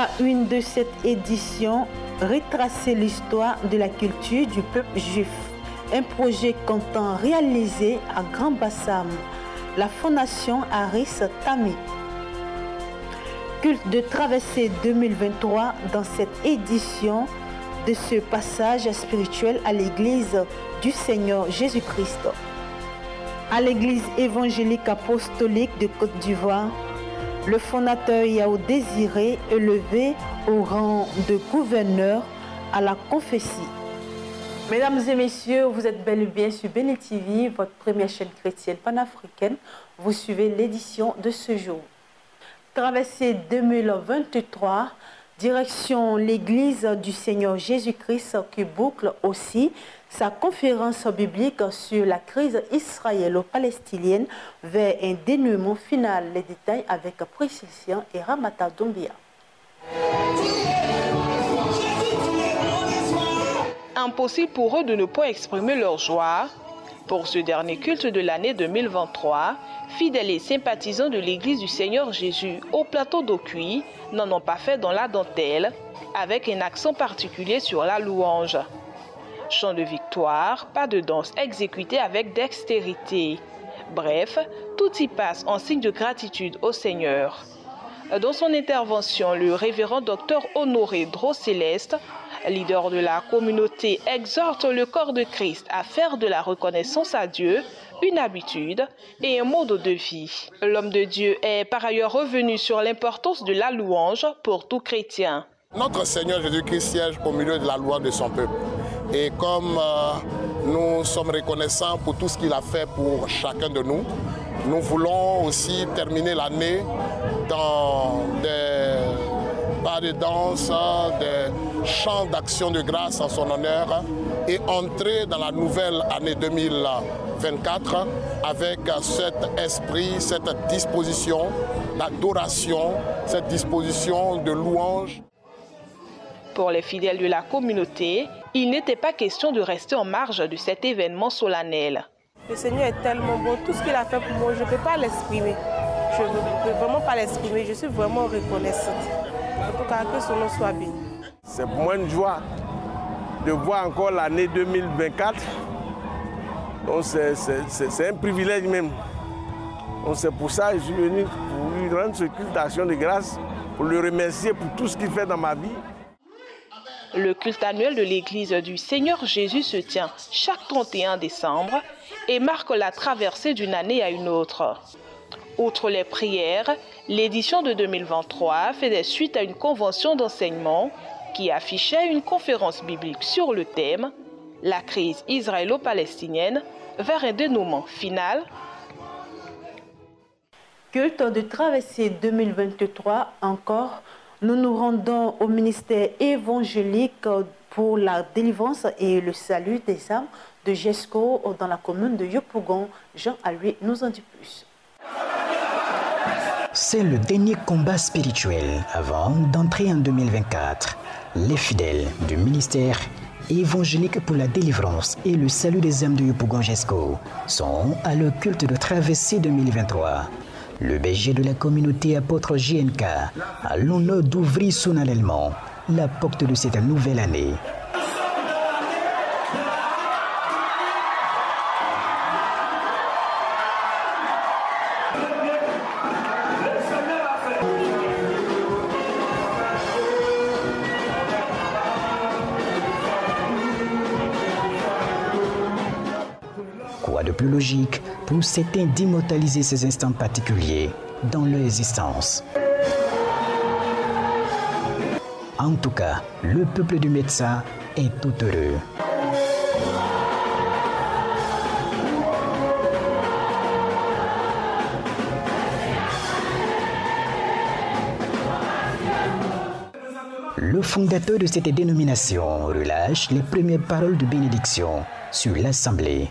la une de cette édition, retracer l'histoire de la culture du peuple juif. Un projet comptant réaliser à Grand Bassam, la fondation Aris Tami. Culte de traversée 2023 dans cette édition de ce passage spirituel à l'église du Seigneur Jésus-Christ. À l'église évangélique apostolique de Côte d'Ivoire, le fondateur Yao Désiré est élevé au rang de gouverneur à la confession. Mesdames et messieurs, vous êtes bel et bien sur Béné TV, votre première chaîne chrétienne panafricaine. Vous suivez l'édition de ce jour. Traversée 2023, direction l'église du Seigneur Jésus-Christ qui boucle aussi sa conférence biblique sur la crise israélo-palestinienne vers un dénouement final. Les détails avec précision et Ramata Doumbia. Impossible pour eux de ne pas exprimer leur joie. Pour ce dernier culte de l'année 2023, fidèles et sympathisants de l'église du Seigneur Jésus au plateau d'Okuyi n'en ont pas fait dans la dentelle, avec un accent particulier sur la louange. Chant de victoire, pas de danse exécutée avec dextérité. Bref, tout y passe en signe de gratitude au Seigneur. Dans son intervention, le révérend docteur Honoré Drocéleste, leader de la communauté, exhorte le corps de Christ à faire de la reconnaissance à Dieu une habitude et un mode de vie. L'homme de Dieu est par ailleurs revenu sur l'importance de la louange pour tout chrétien. Notre Seigneur Jésus-Christ siège au milieu de la louange de son peuple. Et comme nous sommes reconnaissants pour tout ce qu'il a fait pour chacun de nous, nous voulons aussi terminer l'année dans des pas de danse, des chants d'action de grâce en son honneur et entrer dans la nouvelle année 2024 avec cet esprit, cette disposition d'adoration, cette disposition de louange. Pour les fidèles de la communauté, il n'était pas question de rester en marge de cet événement solennel. Le Seigneur est tellement bon, tout ce qu'il a fait pour moi, je ne peux pas l'exprimer. Je ne peux vraiment pas l'exprimer, je suis vraiment reconnaissante. En tout cas, que son nom soit béni. C'est pour moi une joie de voir encore l'année 2024. C'est un privilège même. C'est pour ça que je suis venu pour lui rendre ce culte d'action de grâce, pour le remercier pour tout ce qu'il fait dans ma vie. Le culte annuel de l'église du Seigneur Jésus se tient chaque 31 décembre et marque la traversée d'une année à une autre. Outre les prières, l'édition de 2023 faisait suite à une convention d'enseignement qui affichait une conférence biblique sur le thème « La crise israélo-palestinienne vers un dénouement final ». Culte de traversée 2023 encore, nous nous rendons au ministère évangélique pour la délivrance et le salut des âmes de Jesco dans la commune de Yopougon. Jean Alloué nous en dit plus. C'est le dernier combat spirituel avant d'entrer en 2024. Les fidèles du ministère évangélique pour la délivrance et le salut des âmes de Yopougon Jesco sont à leur culte de traversée 2023. Le berger de la communauté apôtre JNK a l'honneur d'ouvrir solennellement la porte de cette nouvelle année. Quoi de plus logique pour certains d'immortaliser ces instants particuliers dans leur existence. En tout cas, le peuple du Médecin est tout heureux. Le fondateur de cette dénomination relâche les premières paroles de bénédiction sur l'Assemblée.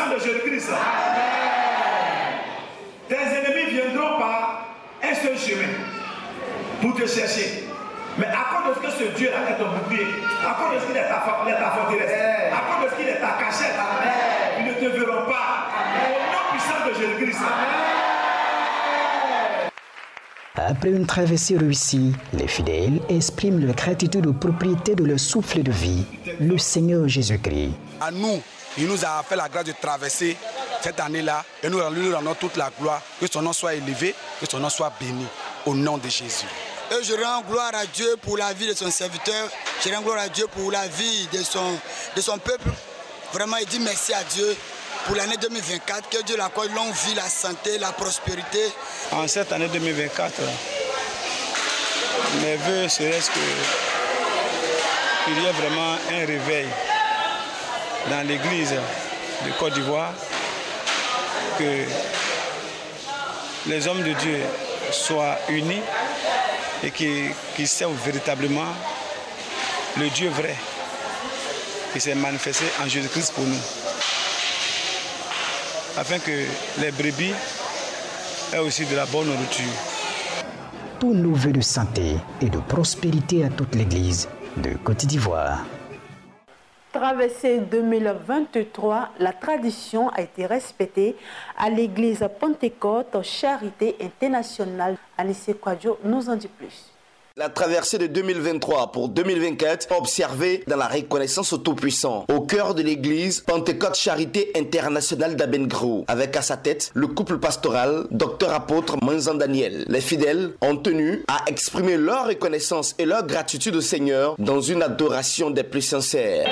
De Jésus-Christ. Tes ennemis viendront par un seul chemin pour te chercher. Mais à cause de ce que ce Dieu-là est ton bouclier, à cause de ce qu'il est ta forteresse, à cause de ce qu'il est ta cachette, ils ne te verront pas. Au nom puissant de Jésus-Christ. Après une traversée réussie, les fidèles expriment leur gratitude aux propriétés de leur souffle de vie, le Seigneur Jésus-Christ. À nous, il nous a fait la grâce de traverser cette année-là et nous lui rendons toute la gloire, que son nom soit élevé, que son nom soit béni, au nom de Jésus. Et je rends gloire à Dieu pour la vie de son serviteur, je rends gloire à Dieu pour la vie de son peuple. Vraiment, il dit merci à Dieu pour l'année 2024, que Dieu l'accorde longue vie, la santé, la prospérité. En cette année 2024, mes voeux seraient qu'il y ait vraiment un réveil dans l'église de Côte d'Ivoire, que les hommes de Dieu soient unis et qu'ils servent véritablement le Dieu vrai qui s'est manifesté en Jésus-Christ pour nous, afin que les brebis aient aussi de la bonne nourriture. Tous nos vœux de santé et de prospérité à toute l'Église de Côte d'Ivoire. Traversée 2023, la tradition a été respectée à l'église Pentecôte Charité Internationale. Anissé Kwadjo nous en dit plus. La traversée de 2023 pour 2024 observée dans la reconnaissance au Tout-Puissant, au cœur de l'église Pentecôte Charité Internationale d'Abengro, avec à sa tête le couple pastoral, docteur apôtre Manzan Daniel. Les fidèles ont tenu à exprimer leur reconnaissance et leur gratitude au Seigneur dans une adoration des plus sincères.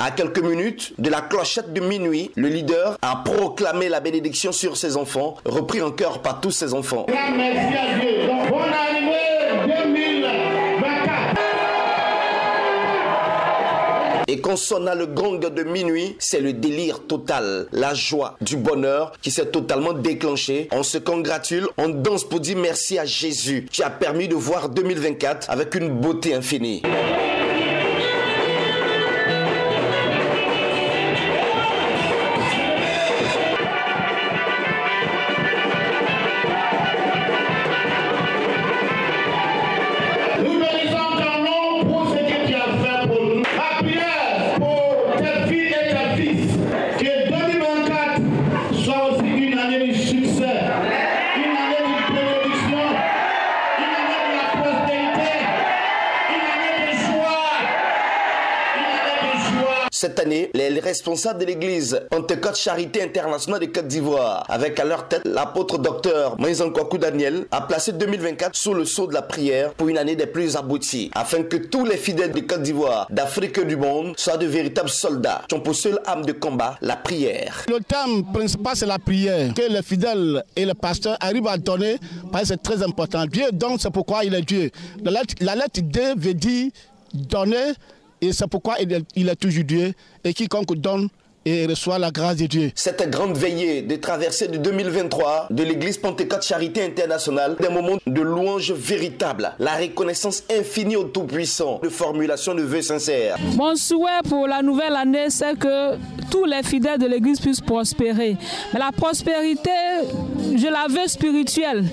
À quelques minutes de la clochette de minuit, le leader a proclamé la bénédiction sur ses enfants, repris en chœur par tous ses enfants. Merci à Dieu. Donc, bonne année 2024. Et quand sonna le gong de minuit, c'est le délire total, la joie du bonheur qui s'est totalement déclenché. On se congratule, on danse pour dire merci à Jésus qui a permis de voir 2024 avec une beauté infinie. Cette année, les responsables de l'église Pentecôte Charité Internationale de Côte d'Ivoire, avec à leur tête l'apôtre docteur Manzan Daniel, a placé 2024 sous le sceau de la prière pour une année des plus abouties, afin que tous les fidèles de Côte d'Ivoire, d'Afrique et du monde soient de véritables soldats qui ont pour seule âme de combat la prière. Le thème principal, c'est la prière, que les fidèles et les pasteurs arrivent à donner, parce que c'est très important. Dieu donne, c'est pourquoi il est Dieu. La lettre D veut dire donner. Et c'est pourquoi il est toujours Dieu. Et quiconque donne et reçoit la grâce de Dieu. Cette grande veillée de traversée de 2023 de l'église Pentecôte Charité Internationale, des moments de louange véritable, la reconnaissance infinie au Tout-Puissant, de formulation de vœux sincères. Mon souhait pour la nouvelle année, c'est que tous les fidèles de l'église puissent prospérer. Mais la prospérité, je la veux spirituelle,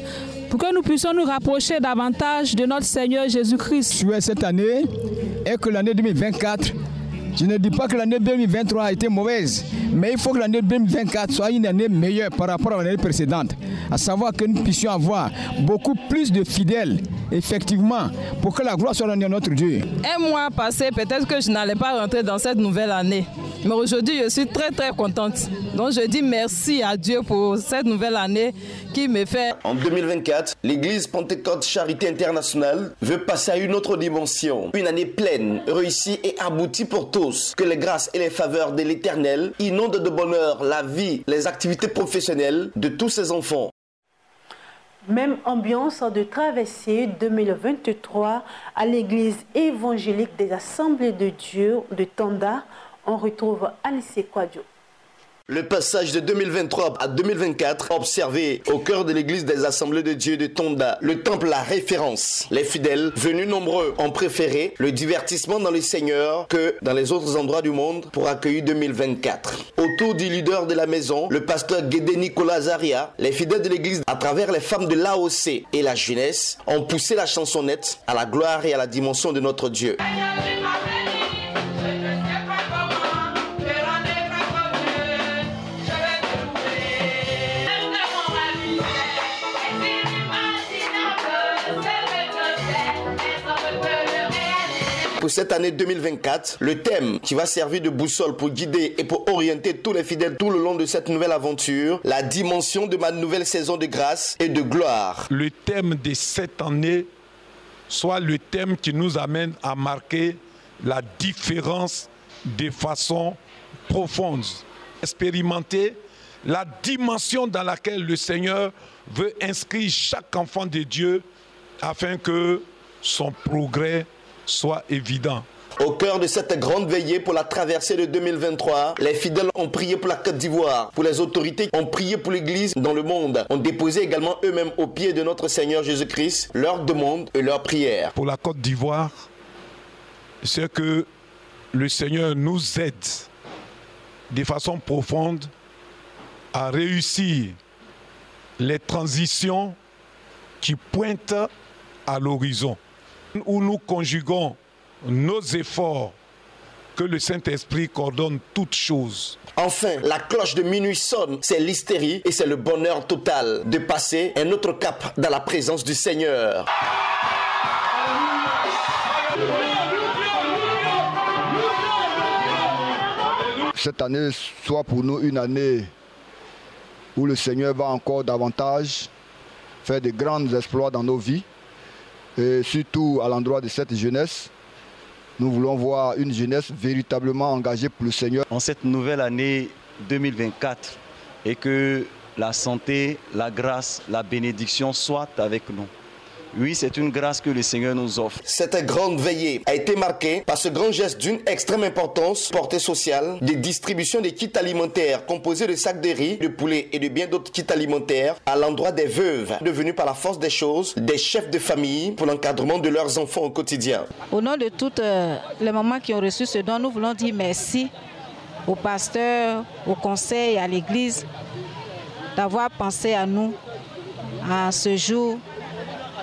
pour que nous puissions nous rapprocher davantage de notre Seigneur Jésus-Christ. Souhait cette année est que l'année 2024, je ne dis pas que l'année 2023 a été mauvaise, mais il faut que l'année 2024 soit une année meilleure par rapport à l'année précédente. À savoir que nous puissions avoir beaucoup plus de fidèles, effectivement, pour que la gloire soit rendue à notre Dieu. Un mois passé, peut-être que je n'allais pas rentrer dans cette nouvelle année. Mais aujourd'hui, je suis très très contente. Donc je dis merci à Dieu pour cette nouvelle année qui me fait... En 2024, l'église Pentecôte Charité Internationale veut passer à une autre dimension. Une année pleine, réussie et aboutie pour tous. Que les grâces et les faveurs de l'Éternel inondent de bonheur la vie, les activités professionnelles de tous ses enfants. Même ambiance de traversée 2023 à l'église évangélique des Assemblées de Dieu de Tanda. On retrouve Anissé Kwadjo. Le passage de 2023 à 2024 observé au cœur de l'église des Assemblées de Dieu de Tonda, le temple la référence. Les fidèles venus nombreux ont préféré le divertissement dans le Seigneur que dans les autres endroits du monde pour accueillir 2024. Autour du leader de la maison, le pasteur Guédé Nicolas Zaria, les fidèles de l'église à travers les femmes de l'AOC et la jeunesse ont poussé la chansonnette à la gloire et à la dimension de notre Dieu. Pour cette année 2024, le thème qui va servir de boussole pour guider et pour orienter tous les fidèles tout le long de cette nouvelle aventure, la dimension de ma nouvelle saison de grâce et de gloire. Le thème de cette année soit le thème qui nous amène à marquer la différence de façon profonde. Expérimenter la dimension dans laquelle le Seigneur veut inscrire chaque enfant de Dieu afin que son progrès soit évident. Au cœur de cette grande veillée pour la traversée de 2023, les fidèles ont prié pour la Côte d'Ivoire, pour les autorités ont prié pour l'Église dans le monde, ont déposé également eux-mêmes aux pieds de notre Seigneur Jésus-Christ leurs demandes et leurs prières. Pour la Côte d'Ivoire, c'est que le Seigneur nous aide de façon profonde à réussir les transitions qui pointent à l'horizon, où nous conjuguons nos efforts, que le Saint-Esprit coordonne toutes choses. Enfin, la cloche de minuit sonne, c'est l'hystérie et c'est le bonheur total de passer un autre cap dans la présence du Seigneur. Cette année soit pour nous une année où le Seigneur va encore davantage faire de grands exploits dans nos vies. Et surtout à l'endroit de cette jeunesse, nous voulons voir une jeunesse véritablement engagée pour le Seigneur. En cette nouvelle année 2024, et que la santé, la grâce, la bénédiction soient avec nous. Oui, c'est une grâce que le Seigneur nous offre. Cette grande veillée a été marquée par ce grand geste d'une extrême importance, portée sociale, des distributions des kits alimentaires composés de sacs de riz, de poulet et de bien d'autres kits alimentaires à l'endroit des veuves, devenues par la force des choses des chefs de famille pour l'encadrement de leurs enfants au quotidien. Au nom de toutes les mamans qui ont reçu ce don, nous voulons dire merci aux pasteurs, au conseil, à l'église d'avoir pensé à nous à ce jour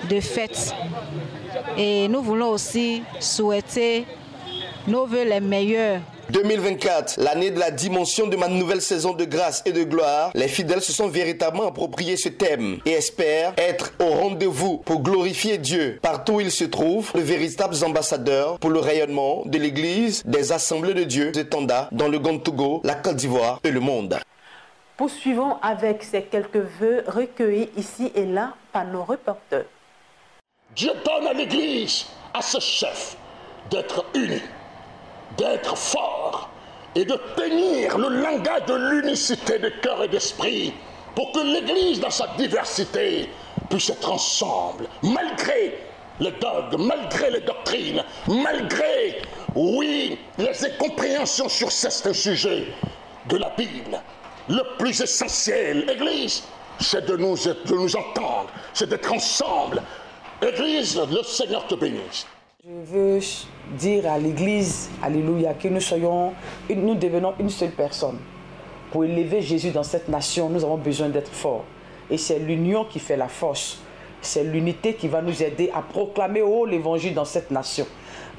de fête. Et nous voulons aussi souhaiter nos vœux les meilleurs. 2024, l'année de la dimension de ma nouvelle saison de grâce et de gloire, les fidèles se sont véritablement appropriés ce thème et espèrent être au rendez-vous pour glorifier Dieu partout où ils se trouvent, de véritables ambassadeurs pour le rayonnement de l'Église des Assemblées de Dieu de Tonda dans le Grand-Togo, la Côte d'Ivoire et le monde. Poursuivons avec ces quelques vœux recueillis ici et là par nos reporters. Dieu donne à l'Église, à ce chef, d'être uni, d'être fort et de tenir le langage de l'unicité de cœur et d'esprit pour que l'Église, dans sa diversité, puisse être ensemble, malgré les dogmes, malgré les doctrines, malgré, oui, les incompréhensions sur certains sujets de la Bible. Le plus essentiel, Église, c'est de nous entendre, c'est d'être ensemble. Église, le Seigneur te bénisse. Je veux dire à l'Église, alléluia, que nous devenons une seule personne. Pour élever Jésus dans cette nation, nous avons besoin d'être forts. Et c'est l'union qui fait la force. C'est l'unité qui va nous aider à proclamer haut l'évangile dans cette nation.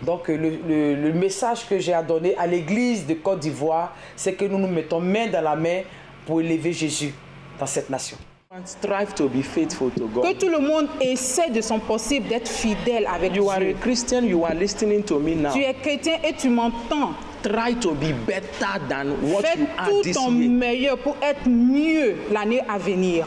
Donc le message que j'ai à donner à l'Église de Côte d'Ivoire, c'est que nous nous mettons main dans la main pour élever Jésus dans cette nation. Strive to be faithful to God. Que tout le monde essaie de son possible d'être fidèle avec Dieu. You are a Christian, you are listening to me now. Tu es chrétien et tu m'entends. Try to be better than what Fais you are tout this ton year. meilleur pour être mieux l'année à venir.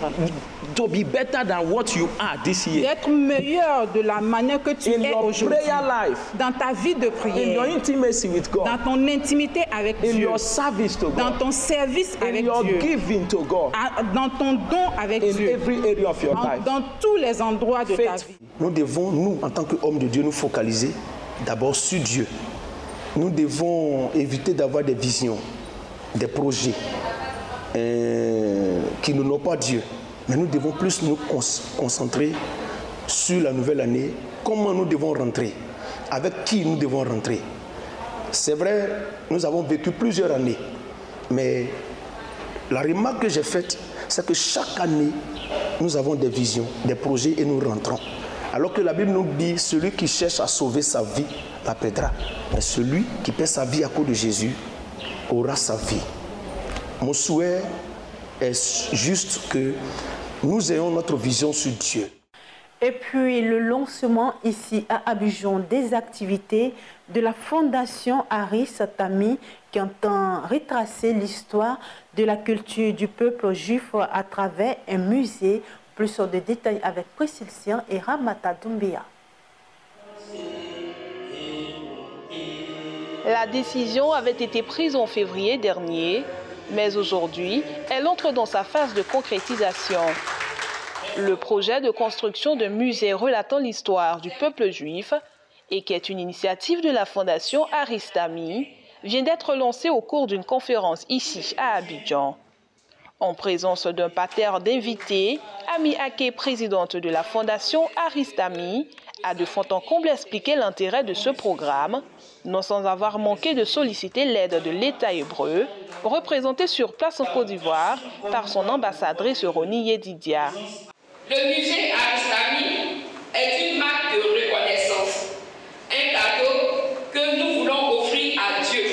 To be better than what you are this year. D'être meilleur de la manière que tu es aujourd'hui. Prayer life. Dans ta vie de prière. In your intimacy with God. Dans ton intimité avec In Dieu. your service to God. Dans ton service avec Dieu. In your giving to God. Dans ton don avec Dieu. In every area of your life. Dans tous les endroits de ta vie. Nous devons, nous, en tant qu'hommes de Dieu, nous focaliser d'abord sur Dieu. Nous devons éviter d'avoir des visions, des projets qui n'honorent pas Dieu. Mais nous devons plus nous concentrer sur la nouvelle année, comment nous devons rentrer, avec qui nous devons rentrer. C'est vrai, nous avons vécu plusieurs années, mais la remarque que j'ai faite, c'est que chaque année, nous avons des visions, des projets et nous rentrons. Alors que la Bible nous dit, celui qui cherche à sauver sa vie la perdra. Mais celui qui perd sa vie à cause de Jésus aura sa vie. Mon souhait est juste que nous ayons notre vision sur Dieu. Et puis le lancement ici à Abidjan des activités de la Fondation Aris Tami qui entend retracer l'histoire de la culture du peuple juif à travers un musée. Plus de détails avec Priscille Sien et Ramata Doumbia. La décision avait été prise en février dernier, mais aujourd'hui, elle entre dans sa phase de concrétisation. Le projet de construction d'un musée relatant l'histoire du peuple juif, et qui est une initiative de la Fondation Aris Tami, vient d'être lancé au cours d'une conférence ici à Abidjan. En présence d'un parterre d'invités, Ami Ake, présidente de la Fondation Aris Tami, a de fond en comble expliqué l'intérêt de ce programme, non sans avoir manqué de solliciter l'aide de l'État hébreu, représenté sur place en Côte d'Ivoire par son ambassadrice Roni Yedidia. Le musée Aris Tami est une marque de reconnaissance, un cadeau que nous voulons offrir à Dieu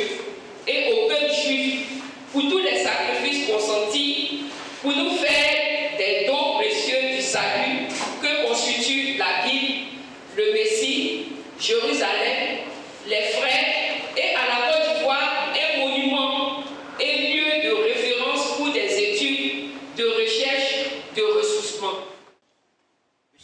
et au peuple juif pour tous les sacrifices consentis, pour nous faire des dons précieux du salut que constitue la Bible, le Messie, Jérusalem, les frères et à la Côte d'Ivoire un monument et lieu de référence pour des études, de recherche, de ressourcement.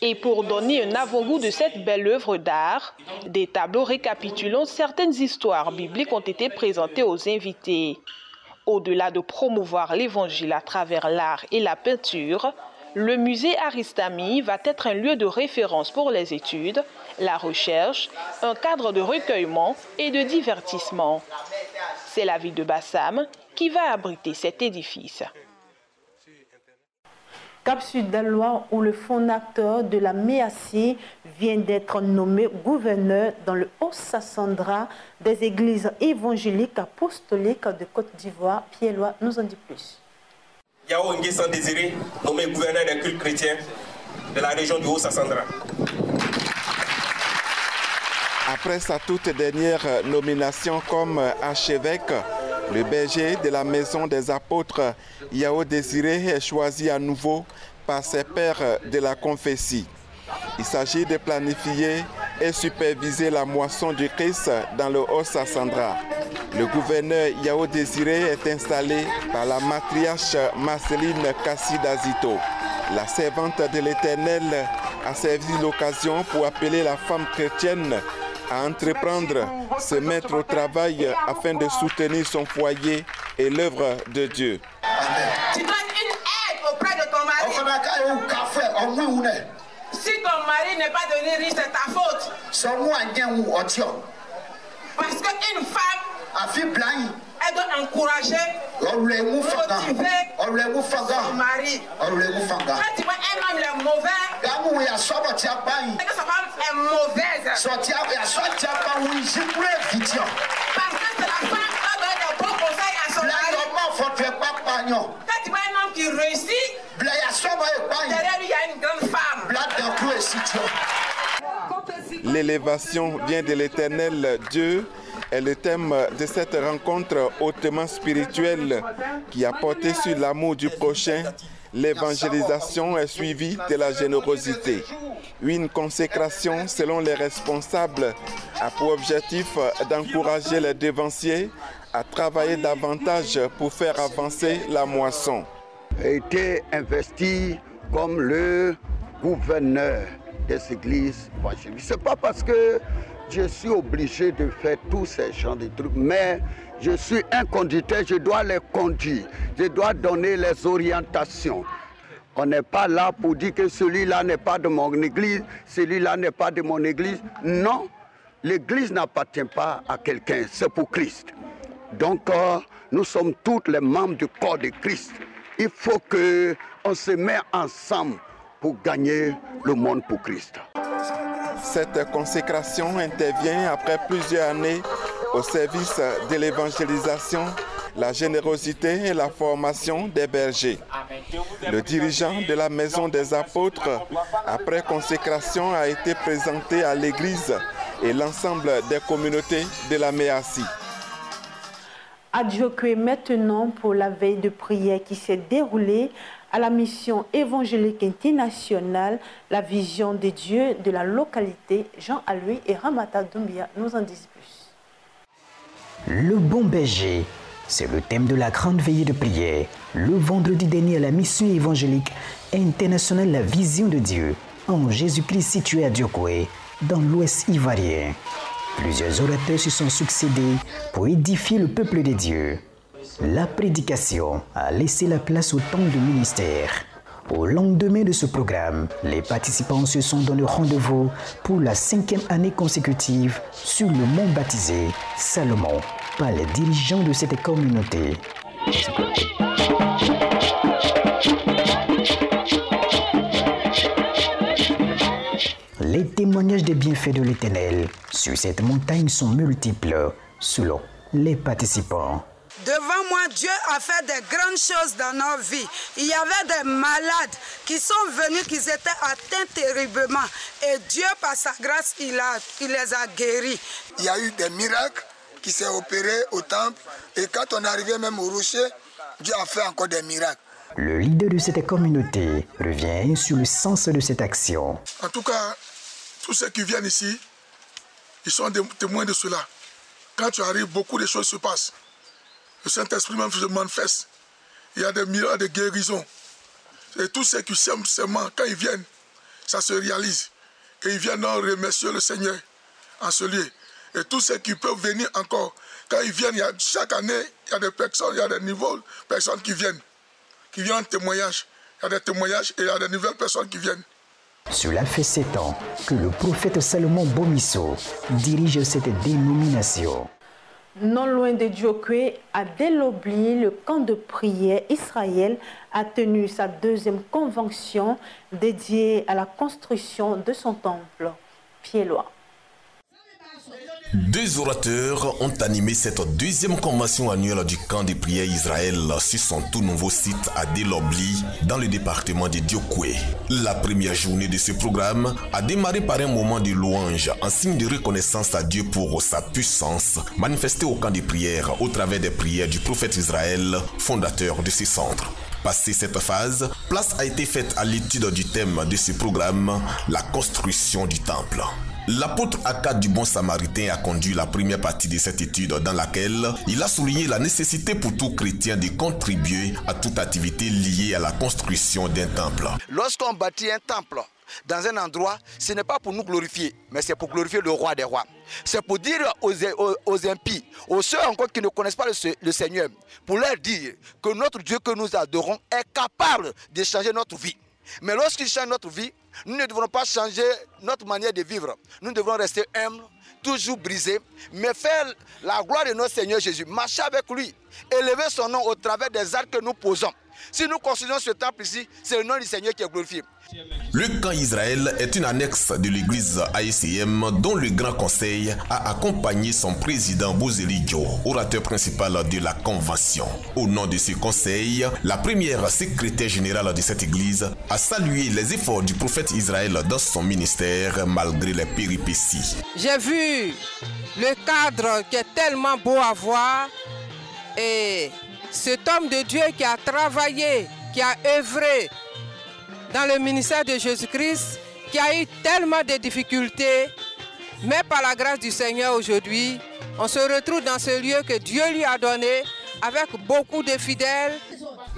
Et pour donner un avant-goût de cette belle œuvre d'art, des tableaux récapitulant certaines histoires bibliques ont été présentés aux invités. Au-delà de promouvoir l'évangile à travers l'art et la peinture, le musée Aris Tami va être un lieu de référence pour les études, la recherche, un cadre de recueillement et de divertissement. C'est la ville de Bassam qui va abriter cet édifice. Cap Sud-Dalois, où le fondateur de la MEACI vient d'être nommé gouverneur dans le Haut-Sassandra des églises évangéliques apostoliques de Côte d'Ivoire. Pierre-Lois nous en dit plus. Yao Nguessan Désiré, nommé gouverneur des cultes chrétiens de la région du Haut-Sassandra. Après sa toute dernière nomination comme archevêque, le berger de la maison des apôtres, Yao Désiré, est choisi à nouveau par ses pairs de la confessie. Il s'agit de planifier et superviser la moisson du Christ dans le Haut-Sassandra. Le gouverneur Yao Désiré est installé par la matriarche Marceline Kassidazito. La servante de l'Éternel a servi l'occasion pour appeler la femme chrétienne à entreprendre, se mettre au travail afin de soutenir son foyer et l'œuvre de Dieu. Tu donnes une aide auprès de ton mari. Si ton mari n'est pas devenu riche, c'est ta faute. Parce qu'une femme, elle doit encourager, motiver son mari. Quand tu vois un homme il est mauvais, c'est que sa femme est mauvaise. Parce que c'est la femme qui doit donner des bons conseils à son mari. Quand tu vois un homme qui réussit, derrière lui il y a une grande femme. L'élévation vient de l'Éternel Dieu est le thème de cette rencontre hautement spirituelle qui a porté sur l'amour du prochain. L'évangélisation est suivie de la générosité. Une consécration, selon les responsables, a pour objectif d'encourager les devanciers à travailler davantage pour faire avancer la moisson. A été investi comme le gouverneur des églises évangéliques. Ce n'est pas parce que je suis obligé de faire tous ces genres de trucs, mais je suis un conducteur, je dois les conduire, je dois donner les orientations. On n'est pas là pour dire que celui-là n'est pas de mon église, celui-là n'est pas de mon église. Non, l'église n'appartient pas à quelqu'un, c'est pour Christ. Donc nous sommes tous les membres du corps de Christ. Il faut qu'on se mette ensemble pour gagner le monde pour Christ. Cette consécration intervient après plusieurs années au service de l'évangélisation, la générosité et la formation des bergers. Le dirigeant de la Maison des Apôtres, après consécration, a été présenté à l'Église et l'ensemble des communautés de la MEACI. À Djokwe maintenant pour la veille de prière qui s'est déroulée à la mission évangélique internationale, la vision de Dieu de la localité. Jean Aloui et Ramata Doumbia nous en disent plus. Le bon berger, c'est le thème de la grande veillée de prière. Le vendredi dernier à la mission évangélique internationale, la vision de Dieu en Jésus-Christ situé à Djokwe, dans l'Ouest ivoirien. Plusieurs orateurs se sont succédés pour édifier le peuple de Dieu. La prédication a laissé la place au temps de ministère. Au lendemain de ce programme, les participants se sont donné rendez-vous pour la 5e année consécutive sur le mont baptisé Salomon par les dirigeants de cette communauté. Les témoignages des bienfaits de l'Éternel sur cette montagne sont multiples, selon les participants. Devant moi, Dieu a fait des grandes choses dans nos vies. Il y avait des malades qui sont venus, qui étaient atteints terriblement. Et Dieu, par sa grâce, il les a guéris. Il y a eu des miracles qui s'est opéré au temple. Et quand on est arrivé même au rocher, Dieu a fait encore des miracles. Le leader de cette communauté revient sur le sens de cette action. En tout cas, tous ceux qui viennent ici, ils sont des témoins de cela. Quand tu arrives, beaucoup de choses se passent. Le Saint-Esprit même se manifeste. Il y a des miracles de guérison. Et tous ceux qui sèment seulement, quand ils viennent, ça se réalise. Et ils viennent remercier le Seigneur en ce lieu. Et tous ceux qui peuvent venir encore, quand ils viennent, chaque année, il y a des personnes, il y a des niveaux de personnes qui viennent en témoignage. Il y a des témoignages et il y a des nouvelles personnes qui viennent. Cela fait 7 ans que le prophète Salomon Bomisso dirige cette dénomination. Non loin de Djokwe, à Delobli, le camp de prière Israël a tenu sa 2e convention dédiée à la construction de son temple. Pied-Lois. 2 orateurs ont animé cette 2e convention annuelle du camp de prière Israël sur son tout nouveau site à Delobli, dans le département de Djokwe. La première journée de ce programme a démarré par un moment de louange en signe de reconnaissance à Dieu pour sa puissance manifestée au camp de prière au travers des prières du prophète Israël, fondateur de ce centre. Passé cette phase, place a été faite à l'étude du thème de ce programme, la construction du temple. L'apôtre Akkad du Bon Samaritain a conduit la première partie de cette étude dans laquelle il a souligné la nécessité pour tout chrétien de contribuer à toute activité liée à la construction d'un temple. Lorsqu'on bâtit un temple dans un endroit, ce n'est pas pour nous glorifier, mais c'est pour glorifier le roi des rois. C'est pour dire aux impies, aux ceux encore qui ne connaissent pas le Seigneur, pour leur dire que notre Dieu que nous adorons est capable de changer notre vie. Mais lorsqu'il change notre vie, nous ne devrons pas changer notre manière de vivre. Nous devrons rester humbles, toujours brisés, mais faire la gloire de notre Seigneur Jésus, marcher avec lui, élever son nom au travers des actes que nous posons. Si nous construisons ce temple ici, c'est le nom du Seigneur qui est glorifié. Le camp Israël est une annexe de l'église AECM dont le Grand Conseil a accompagné son président Bozeli Dio, orateur principal de la convention. Au nom de ce conseil, la première secrétaire générale de cette église a salué les efforts du prophète Israël dans son ministère malgré les péripéties. J'ai vu le cadre qui est tellement beau à voir et cet homme de Dieu qui a travaillé, qui a œuvré dans le ministère de Jésus-Christ, qui a eu tellement de difficultés, mais par la grâce du Seigneur aujourd'hui, on se retrouve dans ce lieu que Dieu lui a donné avec beaucoup de fidèles.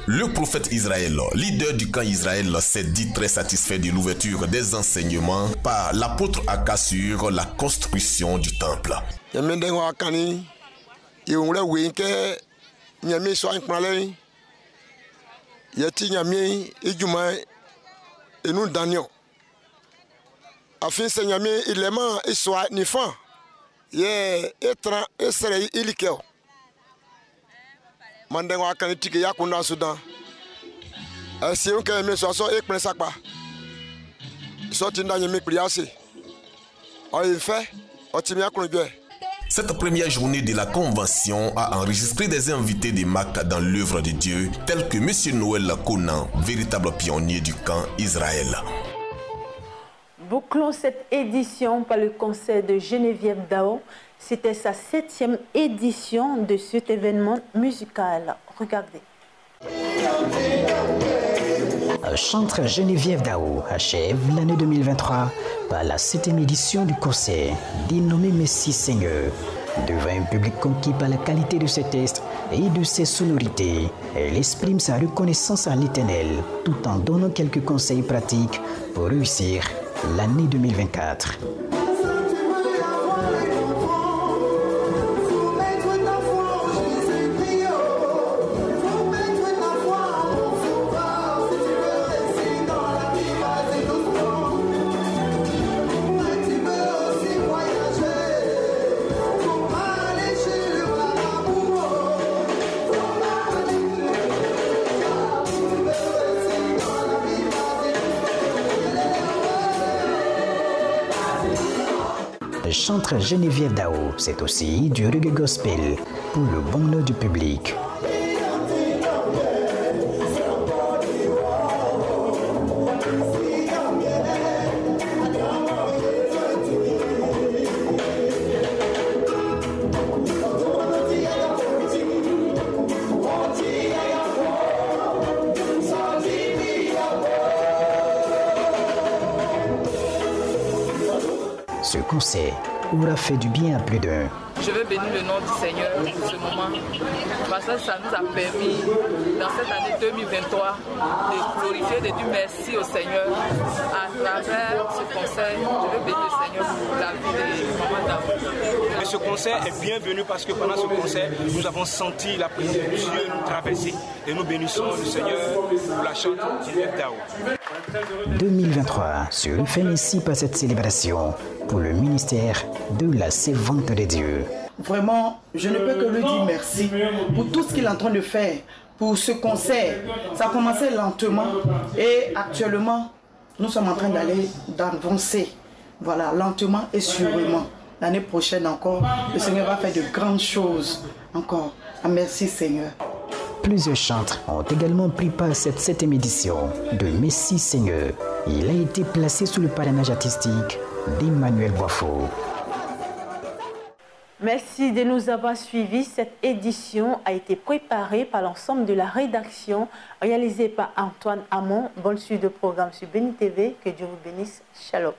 Le prophète Israël, leader du camp Israël, s'est dit très satisfait de l'ouverture des enseignements par l'apôtre Akkad sur la construction du temple. Et nous danions. Afin Seigneur, il est mort, il soit ni fan. Il est étrange, il serait illiqué. Mandengo akani tike ya kuna Soudan. Si on a mis sur son écran, ça pas. Sorti dans les prières, on fait, on tient bien qu'on bien. Cette première journée de la convention a enregistré des invités de marque dans l'œuvre de Dieu, tels que M. Noël Conan, véritable pionnier du camp Israël. Bouclons cette édition par le concert de Geneviève Dao. C'était sa 7e édition de cet événement musical. Regardez. Chantre Geneviève Dao achève l'année 2023 par la 7e édition du concert dénommé Messie Seigneur. Devant un public conquis par la qualité de ses textes et de ses sonorités, elle exprime sa reconnaissance à l'Éternel tout en donnant quelques conseils pratiques pour réussir l'année 2024. Chantre Geneviève Dao, c'est aussi du reggae gospel pour le bonheur du public. Ce concert aura fait du bien à plus d'un. Je veux bénir le nom du Seigneur pour ce moment, parce que ça nous a permis, dans cette année 2023, de glorifier, de dire merci au Seigneur. À travers ce concert, je veux bénir le Seigneur pour la vie de Maman Dao. Mais ce concert est bienvenu parce que pendant ce concert, nous avons senti la présence de Dieu nous traverser. Et nous bénissons le Seigneur pour la chante Geneviève Dao. 2023 se refait ainsi par cette célébration pour le ministère de la Servante de Dieu. Vraiment, je ne peux que lui dire merci pour tout ce qu'il est en train de faire, pour ce concert. Ça a commencé lentement et actuellement, nous sommes en train d'avancer. Voilà, lentement et sûrement. L'année prochaine encore, le Seigneur va faire de grandes choses encore. Merci Seigneur. Plusieurs chantres ont également pris part à cette 7e édition de Messie Seigneur. Il a été placé sous le parrainage artistique d'Emmanuel Boifo. Merci de nous avoir suivis. Cette édition a été préparée par l'ensemble de la rédaction, réalisée par Antoine Hamon. Bonne suite de programme sur Béni TV. Que Dieu vous bénisse. Shalom.